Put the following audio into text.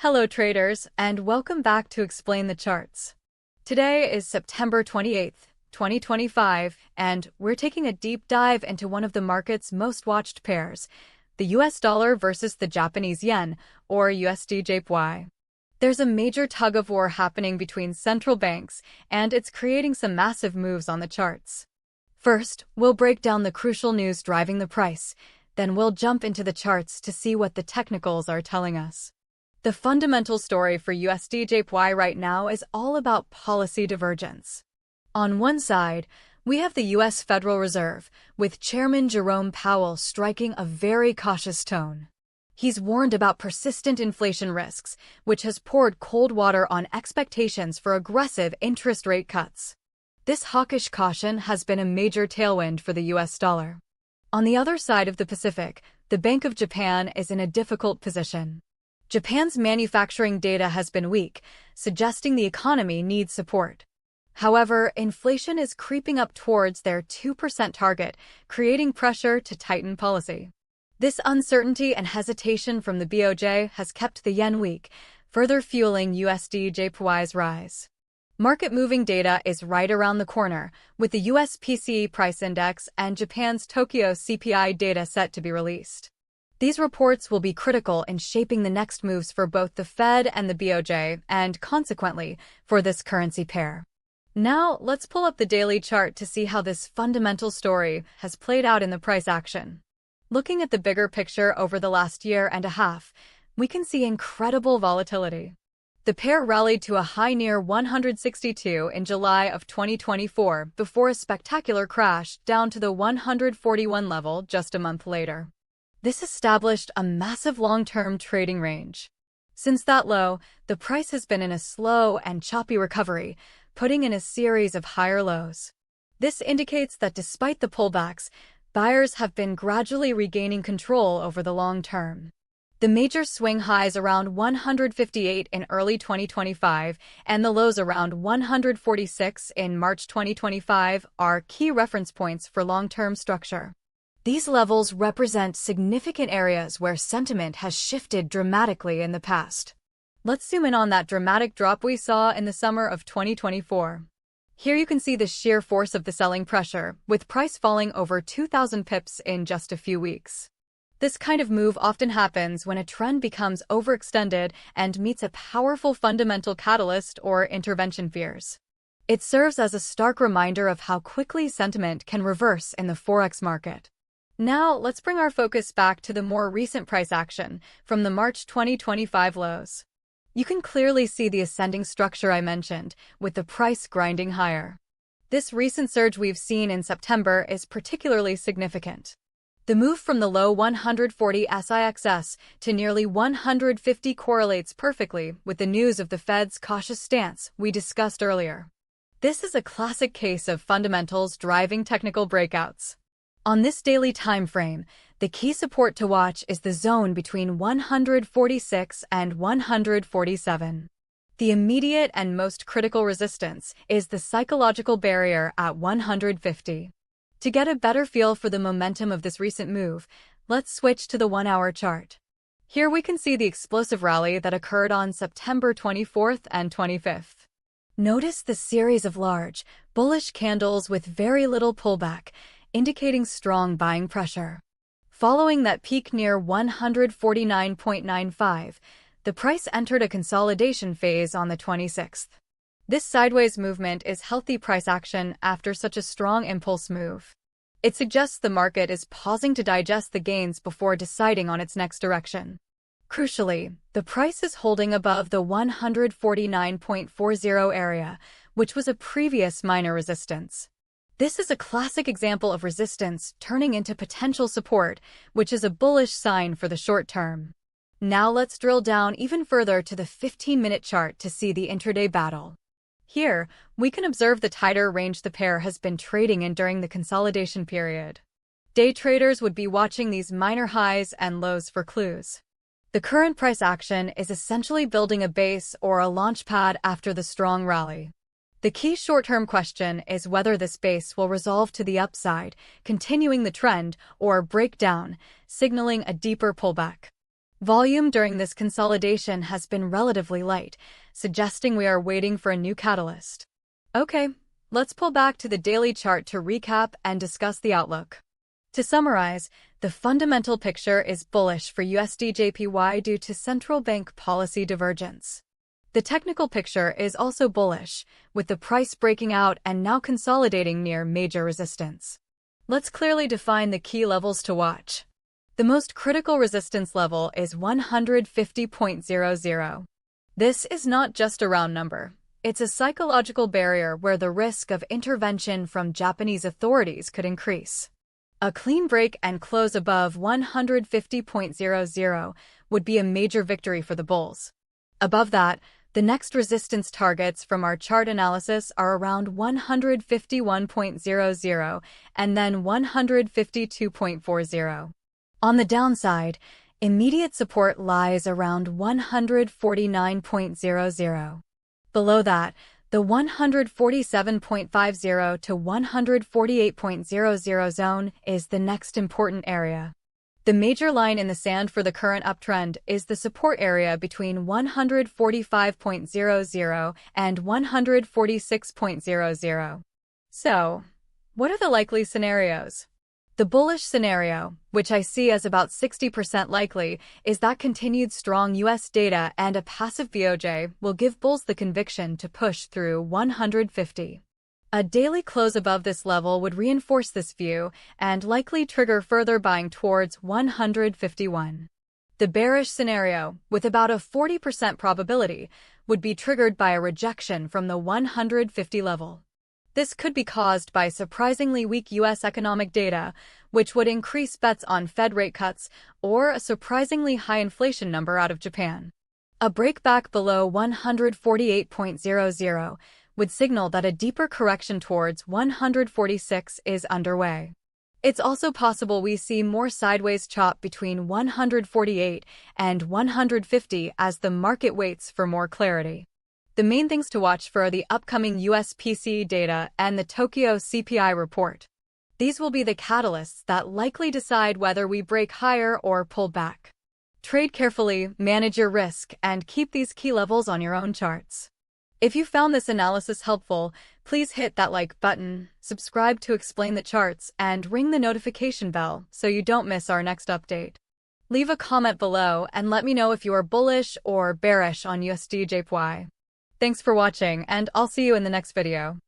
Hello traders, and welcome back to Explain the Charts. Today is September 28th, 2025, and we're taking a deep dive into one of the market's most watched pairs, the US dollar versus the Japanese yen, or USDJPY. There's a major tug-of-war happening between central banks, and it's creating some massive moves on the charts. First, we'll break down the crucial news driving the price, then we'll jump into the charts to see what the technicals are telling us. The fundamental story for USDJPY right now is all about policy divergence. On one side, we have the U.S. Federal Reserve, with Chairman Jerome Powell striking a very cautious tone. He's warned about persistent inflation risks, which has poured cold water on expectations for aggressive interest rate cuts. This hawkish caution has been a major tailwind for the U.S. dollar. On the other side of the Pacific, the Bank of Japan is in a difficult position. Japan's manufacturing data has been weak, suggesting the economy needs support. However, inflation is creeping up towards their 2% target, creating pressure to tighten policy. This uncertainty and hesitation from the BOJ has kept the yen weak, further fueling USDJPY's rise. Market-moving data is right around the corner, with the US PCE price index and Japan's Tokyo CPI data set to be released. These reports will be critical in shaping the next moves for both the Fed and the BOJ, and consequently, for this currency pair. Now, let's pull up the daily chart to see how this fundamental story has played out in the price action. Looking at the bigger picture over the last year and a half, we can see incredible volatility. The pair rallied to a high near 162 in July of 2024 before a spectacular crash down to the 141 level just a month later. This established a massive long-term trading range. Since that low, the price has been in a slow and choppy recovery, putting in a series of higher lows. This indicates that despite the pullbacks, buyers have been gradually regaining control over the long term. The major swing highs around 158 in early 2025 and the lows around 146 in March 2025 are key reference points for long-term structure. These levels represent significant areas where sentiment has shifted dramatically in the past. Let's zoom in on that dramatic drop we saw in the summer of 2024. Here you can see the sheer force of the selling pressure, with price falling over 2,000 pips in just a few weeks. This kind of move often happens when a trend becomes overextended and meets a powerful fundamental catalyst or intervention fears. It serves as a stark reminder of how quickly sentiment can reverse in the Forex market. Now, let's bring our focus back to the more recent price action from the March 2025 lows. You can clearly see the ascending structure I mentioned, with the price grinding higher. This recent surge we've seen in September is particularly significant. The move from the low 140 SIXS to nearly 150 correlates perfectly with the news of the Fed's cautious stance we discussed earlier. This is a classic case of fundamentals driving technical breakouts. On this daily time frame, the key support to watch is the zone between 146 and 147. The immediate and most critical resistance is the psychological barrier at 150. To get a better feel for the momentum of this recent move, let's switch to the 1-hour chart. Here we can see the explosive rally that occurred on September 24th and 25th. Notice the series of large, bullish candles with very little pullback, indicating strong buying pressure. Following that peak near 149.95, the price entered a consolidation phase on the 26th. This sideways movement is healthy price action after such a strong impulse move. It suggests the market is pausing to digest the gains before deciding on its next direction. Crucially, the price is holding above the 149.40 area, which was a previous minor resistance. This is a classic example of resistance turning into potential support, which is a bullish sign for the short term. Now let's drill down even further to the 15-minute chart to see the intraday battle. Here, we can observe the tighter range the pair has been trading in during the consolidation period. Day traders would be watching these minor highs and lows for clues. The current price action is essentially building a base or a launch pad after the strong rally. The key short-term question is whether this base will resolve to the upside, continuing the trend, or break down, signaling a deeper pullback. Volume during this consolidation has been relatively light, suggesting we are waiting for a new catalyst. Okay, let's pull back to the daily chart to recap and discuss the outlook. To summarize, the fundamental picture is bullish for USDJPY due to central bank policy divergence. The technical picture is also bullish, with the price breaking out and now consolidating near major resistance. Let's clearly define the key levels to watch. The most critical resistance level is 150.00. This is not just a round number. It's a psychological barrier where the risk of intervention from Japanese authorities could increase. A clean break and close above 150.00 would be a major victory for the bulls. Above that, the next resistance targets from our chart analysis are around 151.00 and then 152.40. On the downside, immediate support lies around 149.00. Below that, the 147.50 to 148.00 zone is the next important area. The major line in the sand for the current uptrend is the support area between 145.00 and 146.00. So, what are the likely scenarios? The bullish scenario, which I see as about 60% likely, is that continued strong US data and a passive BOJ will give bulls the conviction to push through 150. A daily close above this level would reinforce this view and likely trigger further buying towards 151. The bearish scenario, with about a 40% probability, would be triggered by a rejection from the 150 level. This could be caused by surprisingly weak U.S. economic data, which would increase bets on Fed rate cuts, or a surprisingly high inflation number out of Japan. A breakback below 148.00 would signal that a deeper correction towards 146 is underway. It's also possible we see more sideways chop between 148 and 150 as the market waits for more clarity. The main things to watch for are the upcoming US PCE data and the Tokyo CPI report. These will be the catalysts that likely decide whether we break higher or pull back. Trade carefully, manage your risk, and keep these key levels on your own charts. If you found this analysis helpful, please hit that like button, subscribe to Explain the Charts, and ring the notification bell so you don't miss our next update. Leave a comment below and let me know if you are bullish or bearish on USDJPY. Thanks for watching, and I'll see you in the next video.